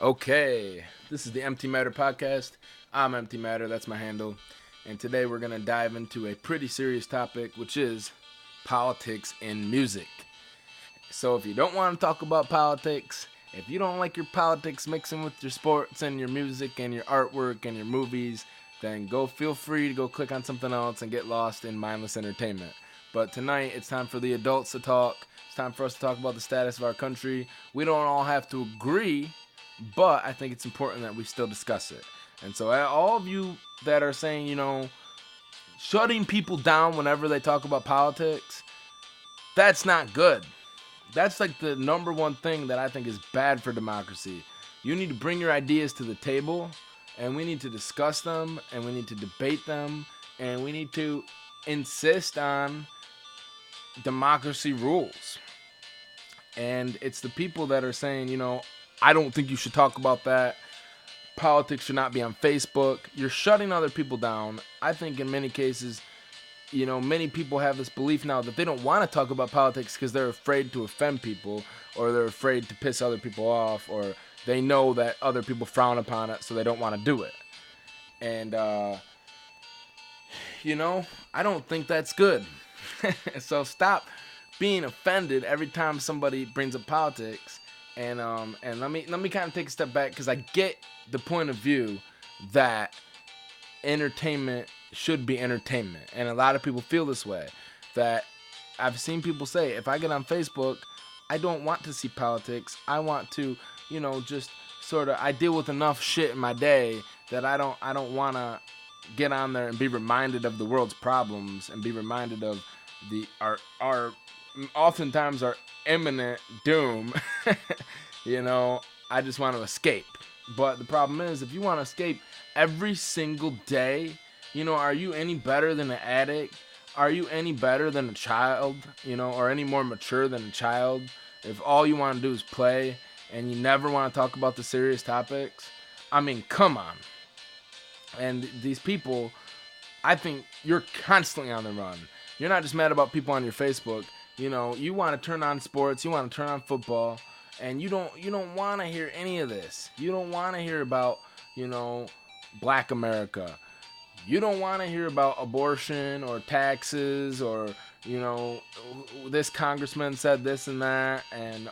Okay, this is the M.T.MATTER Podcast. I'm M.T.MATTER, that's my handle. And today we're going to dive into a pretty serious topic, which is politics in music. So if you don't want to talk about politics, if you don't like your politics mixing with your sports and your music and your artwork and your movies, then feel free to go click on something else and get lost in mindless entertainment. But tonight, it's time for the adults to talk. It's time for us to talk about the status of our country. We don't all have to agree, but I think it's important that we still discuss it. And so all of you that are saying, shutting people down whenever they talk about politics, that's not good. That's like the number one thing that I think is bad for democracy. You need to bring your ideas to the table, and we need to discuss them, and we need to debate them, and we need to insist on democracy rules. And it's the people that are saying, I don't think you should talk about that. Politics should not be on Facebook. You're shutting other people down. I think in many cases, many people have this belief now that they don't want to talk about politics because they're afraid to offend people, or they're afraid to piss other people off, or they know that other people frown upon it, so they don't want to do it. And, I don't think that's good. So stop being offended every time somebody brings up politics. And let me kind of take a step back, because I get the point of view that entertainment should be entertainment, and a lot of people feel this way. That I've seen people say, if I get on Facebook, I don't want to see politics. I want to, just sort of, I deal with enough shit in my day that I don't want to get on there and be reminded of the world's problems and be reminded of our oftentimes our imminent doom. I just want to escape. But the problem is, if you want to escape every single day, are you any better than an addict? Are you any better than a child, or any more mature than a child? If all you want to do is play and you never want to talk about the serious topics, I mean, come on. And these people, I think you're constantly on the run. You're not just mad about people on your Facebook. You want to turn on sports, you want to turn on football, and you don't want to hear any of this. You don't want to hear about, Black America. You don't want to hear about abortion or taxes or, this congressman said this and that, and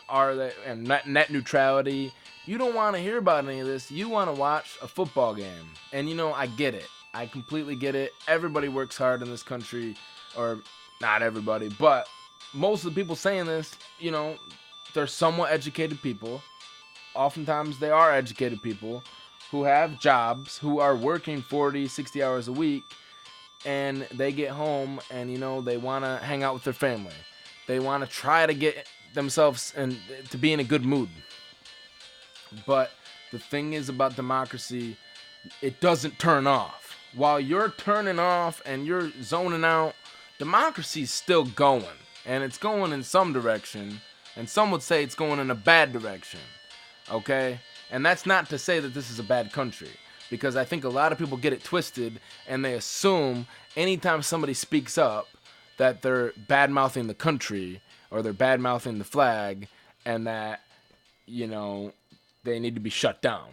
net neutrality. You don't want to hear about any of this. You want to watch a football game. And I get it. I completely get it. Everybody works hard in this country, or not everybody, but most of the people saying this, they're somewhat educated people. Oftentimes they are educated people who have jobs, who are working 40, 60 hours a week, and they get home and, they want to hang out with their family. They want to try to get themselves to be in a good mood. But the thing is about democracy, it doesn't turn off. While you're turning off and you're zoning out, democracy's still going. And it's going in some direction, and some would say it's going in a bad direction, okay? And that's not to say that this is a bad country, because I think a lot of people get it twisted, and they assume anytime somebody speaks up that they're bad-mouthing the country, or they're bad-mouthing the flag, and that, they need to be shut down.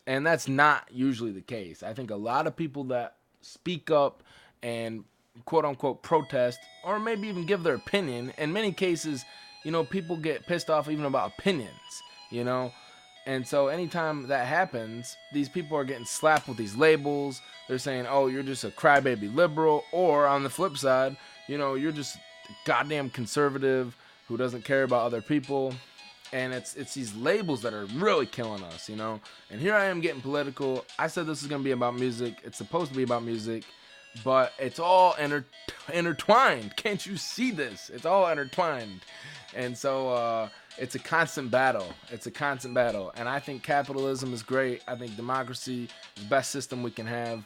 And that's not usually the case. I think a lot of people that speak up and quote-unquote protest, or maybe even give their opinion. In many cases, people get pissed off even about opinions, And so anytime that happens, these people are getting slapped with these labels. They're saying, oh, you're just a crybaby liberal. Or on the flip side, you're just a goddamn conservative who doesn't care about other people. And it's these labels that are really killing us, And here I am getting political. I said this is going to be about music. It's supposed to be about music. But it's all intertwined. Can't you see this? It's all intertwined. And so it's a constant battle. And I think capitalism is great. I think democracy is the best system we can have.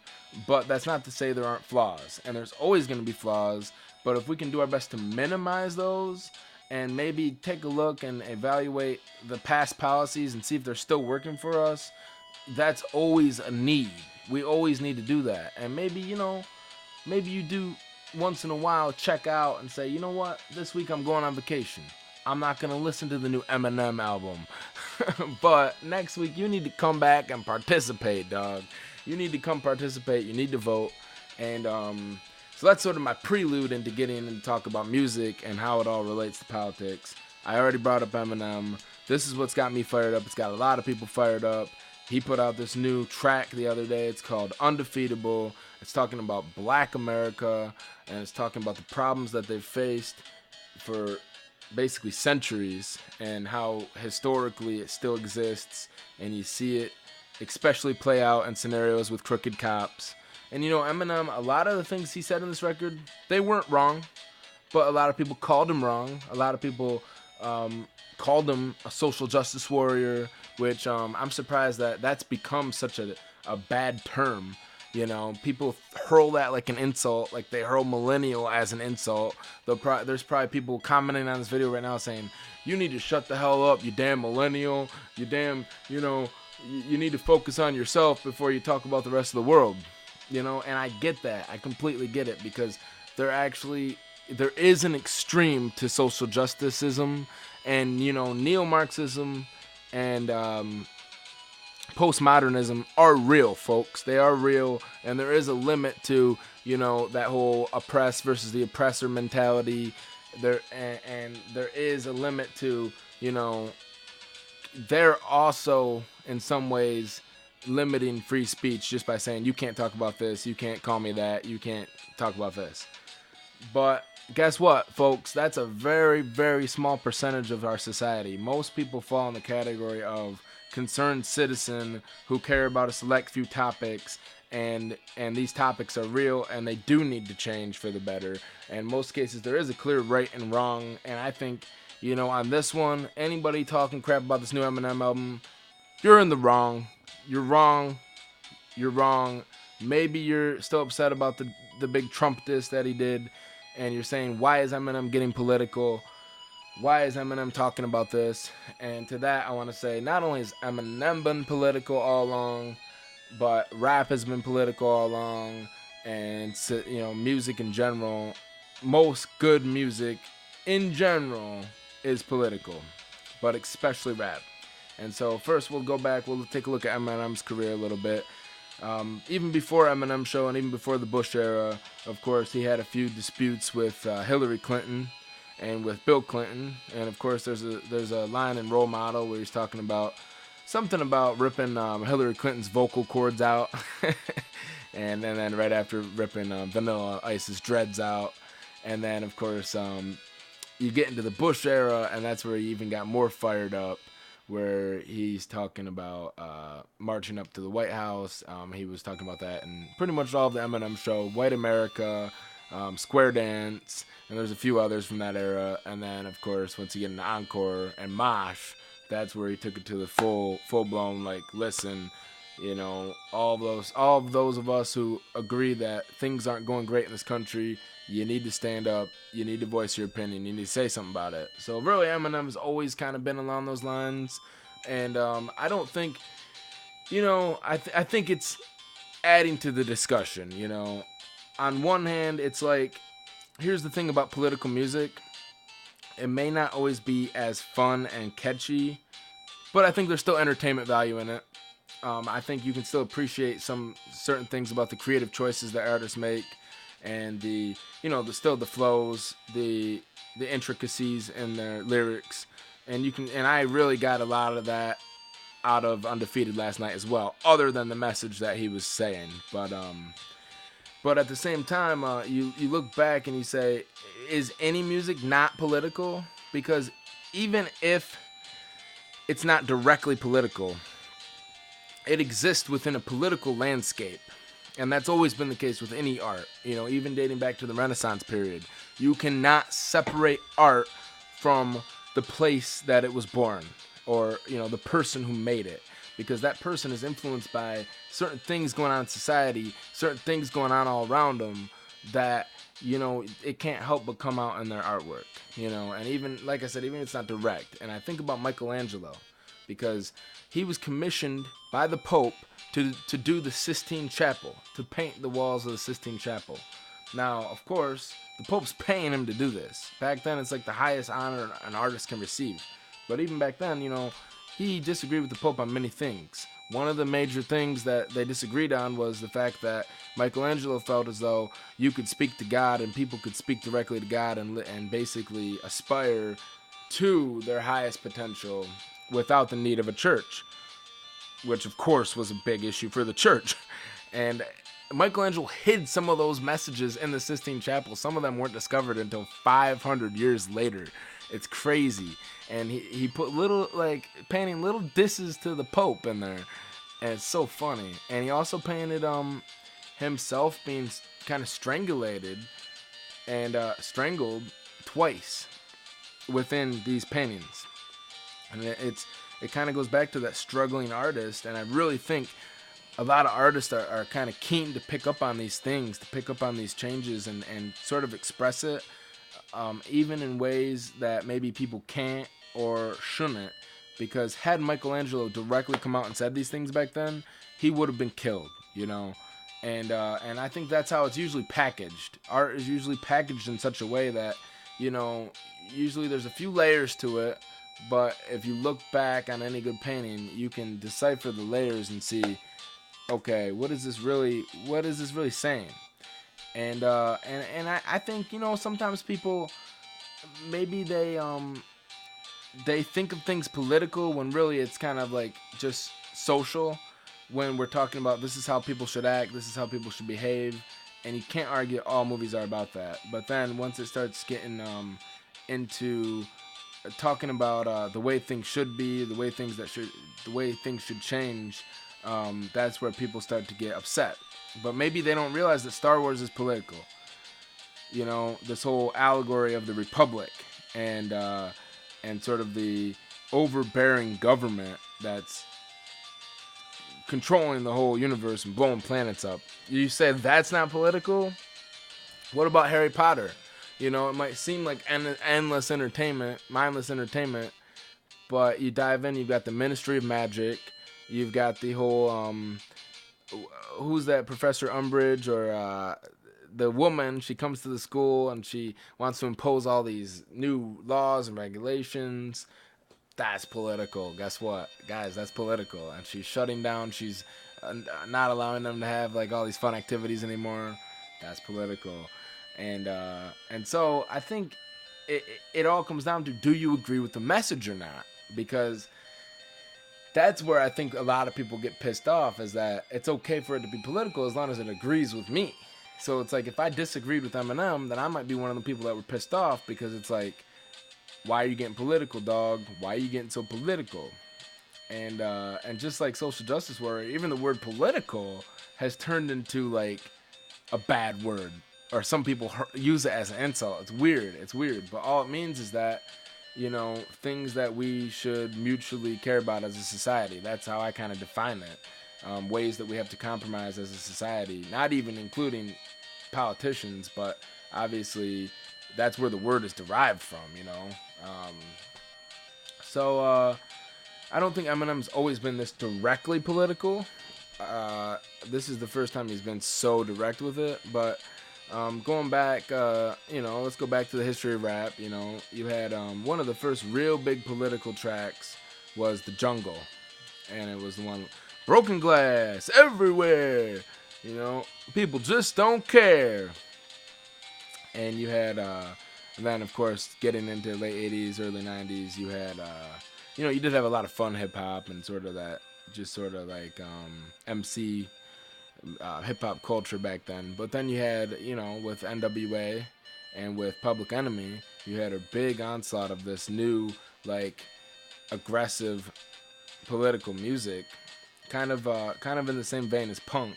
But that's not to say there aren't flaws. And there's always going to be flaws. But if we can do our best to minimize those, and maybe take a look and evaluate the past policies and see if they're still working for us, that's always a need. We always need to do that. And maybe you do once in a while check out and say, this week I'm going on vacation. I'm not going to listen to the new Eminem album. But next week, you need to come back and participate, dog. You need to come participate. You need to vote. And so that's sort of my prelude into getting into talk about music and how it all relates to politics. I already brought up Eminem. This is what's got me fired up. It's got a lot of people fired up. He put out this new track the other day. It's called Undefeatable. It's talking about Black America, and it's talking about the problems that they've faced for basically centuries and how historically it still exists, and you see it especially play out in scenarios with crooked cops. And you know, Eminem, a lot of the things he said in this record, they weren't wrong, but a lot of people called him wrong. A lot of people called him a social justice warrior, which I'm surprised that that's become such a bad term. You know, people hurl that like an insult, like they hurl millennial as an insult. There's probably people commenting on this video right now saying, you need to shut the hell up, you damn millennial, you damn, you know, you need to focus on yourself before you talk about the rest of the world. You know, and I get that. I completely get it, because there is an extreme to social justiceism, and, you know, neo-Marxism and postmodernism are real, folks. They are real, and there is a limit to, you know, that whole oppressed versus the oppressor mentality. And there is a limit to, you know, they're also in some ways limiting free speech just by saying you can't talk about this, you can't call me that, you can't talk about this. But guess what, folks? That's a very, very small percentage of our society. Most people fall in the category of concerned citizen who care about a select few topics, and these topics are real, and they do need to change for the better. And in most cases, there is a clear right and wrong, and I think, you know, on this one, anybody talking crap about this new Eminem album, you're in the wrong. You're wrong. You're wrong. Maybe you're still upset about the big Trump diss that he did, and you're saying, why is Eminem getting political? Why is Eminem talking about this? And to that, I want to say, not only has Eminem been political all along, but rap has been political all along, and, you know, music in general, most good music in general is political, but especially rap. And so first we'll go back, we'll take a look at Eminem's career a little bit. Even before Eminem show and even before the Bush era, of course, he had a few disputes with Hillary Clinton and with Bill Clinton. And of course, there's a line in Role Model where he's talking about something about ripping Hillary Clinton's vocal cords out. and then right after ripping Vanilla Ice's dreads out. And then, of course, you get into the Bush era, and that's where he even got more fired up, where he's talking about marching up to the White House. He was talking about that and pretty much all of the Eminem show, White America, Square Dance, and there's a few others from that era. And then, of course, once you get into Encore and Mosh, that's where he took it to the full-blown, like, listen, you know, all of those of us who agree that things aren't going great in this country, you need to stand up, you need to voice your opinion, you need to say something about it. So really, Eminem's always kind of been along those lines, and I don't think, you know, I think it's adding to the discussion, you know. On one hand, it's like, here's the thing about political music, it may not always be as fun and catchy, but I think there's still entertainment value in it. I think you can still appreciate some certain things about the creative choices that artists make, and the flows, the intricacies in their lyrics, and I really got a lot of that out of Undefeated last night as well, other than the message that he was saying. But at the same time, you look back and you say, is any music not political? Because even if it's not directly political, it exists within a political landscape. And that's always been the case with any art, you know, even dating back to the Renaissance period. You cannot separate art from the place that it was born, or, you know, the person who made it, because that person is influenced by certain things going on in society, certain things going on all around them that, you know, it can't help but come out in their artwork, you know. And even, like I said, even if it's not direct. And I think about Michelangelo, because he was commissioned by the Pope to do the Sistine Chapel, to paint the walls of the Sistine Chapel. Now, of course, the Pope's paying him to do this. Back then, it's like the highest honor an artist can receive. But even back then, he disagreed with the Pope on many things. One of the major things that they disagreed on was the fact that Michelangelo felt as though you could speak to God and people could speak directly to God and basically aspire to their highest potential without the need of a church, which of course was a big issue for the church. And Michelangelo hid some of those messages in the Sistine Chapel. Some of them weren't discovered until 500 years later. It's crazy. And he put painting little disses to the Pope in there. And it's so funny. And he also painted himself being kind of strangulated and strangled twice within these paintings. And it kind of goes back to that struggling artist. And I really think a lot of artists are kind of keen to pick up on these things, to pick up on these changes and sort of express it, even in ways that maybe people can't or shouldn't. Because had Michelangelo directly come out and said these things back then, he would have been killed, And I think that's how it's usually packaged. Art is usually packaged in such a way that, usually there's a few layers to it. But if you look back on any good painting, you can decipher the layers and see, okay, what is this really saying? And I think, sometimes people, maybe they think of things political when really it's kind of like just social, when we're talking about this is how people should act, this is how people should behave, and you can't argue all movies are about that. But then once it starts getting into talking about the way things should be, the way things should change, that's where people start to get upset. But maybe they don't realize that Star Wars is political. This whole allegory of the Republic and sort of the overbearing government that's controlling the whole universe and blowing planets up. You said that's not political? What about Harry Potter? It might seem like endless entertainment, mindless entertainment, but you dive in, you've got the Ministry of Magic, you've got the whole, who's that, Professor Umbridge, or the woman, she comes to the school and she wants to impose all these new laws and regulations. That's political. Guess what? Guys, that's political. And she's shutting down, she's not allowing them to have like all these fun activities anymore. That's political. And so I think it all comes down to, do you agree with the message or not? Because that's where I think a lot of people get pissed off, is that it's okay for it to be political as long as it agrees with me. So it's like, if I disagreed with Eminem, then I might be one of the people that were pissed off, because it's like, why are you getting political, dog? Why are you getting so political? And just like social justice warrior, even the word political has turned into like a bad word, or some people use it as an insult. It's weird. But all it means is that, things that we should mutually care about as a society. That's how I kind of define it. Ways that we have to compromise as a society, not even including politicians, but obviously that's where the word is derived from, So I don't think Eminem's always been this directly political. This is the first time he's been so direct with it, but going back, let's go back to the history of rap. You had one of the first real big political tracks was The Jungle, and it was the one, broken glass everywhere, people just don't care. And you had, then of course, getting into late 80s, early 90s, you had, you did have a lot of fun hip hop and sort of that, just sort of like MC hip-hop culture back then. But then you had, with N.W.A. and with Public Enemy, you had a big onslaught of this new, like, aggressive political music, kind of in the same vein as punk,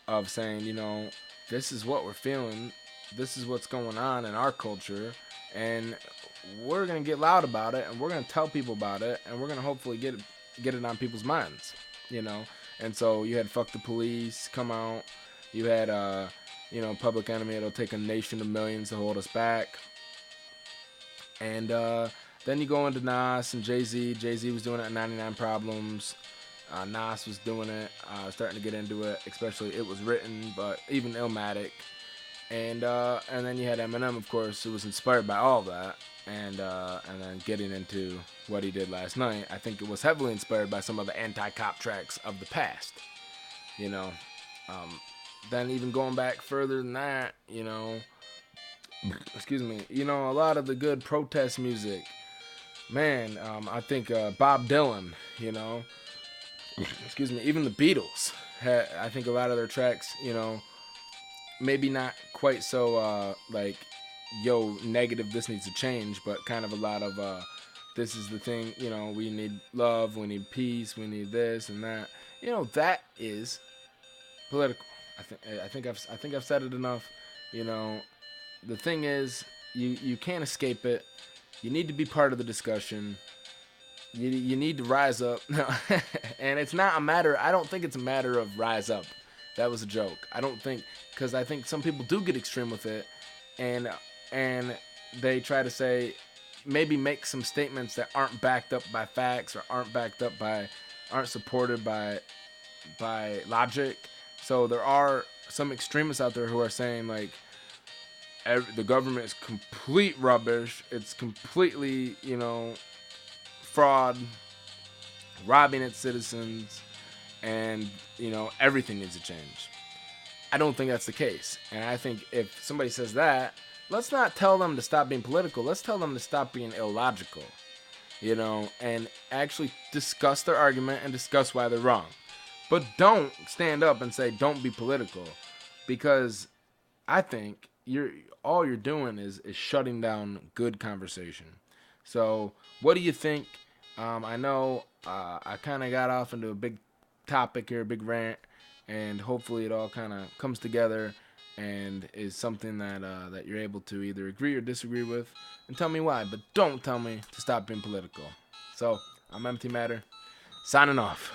of saying, this is what we're feeling, this is what's going on in our culture, and we're gonna get loud about it, and we're gonna tell people about it, and we're gonna hopefully get it on people's minds, And so you had Fuck the Police come out. You had, Public Enemy, it'll take a nation of millions to hold us back. And then you go into Nas and Jay-Z. Jay-Z was doing it at 99 Problems. Nas was doing it, starting to get into it, especially It Was Written, but even Illmatic. And then you had Eminem, of course, who was inspired by all of that, and then getting into what he did last night. I think it was heavily inspired by some of the anti-cop tracks of the past. You know, then even going back further than that, excuse me, a lot of the good protest music, man. I think Bob Dylan, excuse me, even the Beatles. I think a lot of their tracks, maybe not quite so like, yo, negative, this needs to change, but kind of a lot of this is the thing, we need love, we need peace, we need this and that. That is political. I think I've said it enough. The thing is, you can't escape it. You need to be part of the discussion. You need to rise up. And it's not a matter, I don't think it's a matter of rise up. That was a joke. I don't think, because I think some people do get extreme with it, and they try to say, maybe make some statements that aren't backed up by facts, or aren't supported by logic. So there are some extremists out there who are saying, like, the government is complete rubbish. It's completely, fraud, robbing its citizens, and, everything needs to change. I don't think that's the case. And I think if somebody says that, let's not tell them to stop being political. Let's tell them to stop being illogical, and actually discuss their argument and discuss why they're wrong. But don't stand up and say, don't be political, because I think all you're doing is shutting down good conversation. So what do you think? I know I kind of got off into a big topic here, a big rant, and hopefully it all kind of comes together and is something that you're able to either agree or disagree with, and tell me why. But don't tell me to stop being political. So I'm M.T.MATTER, signing off.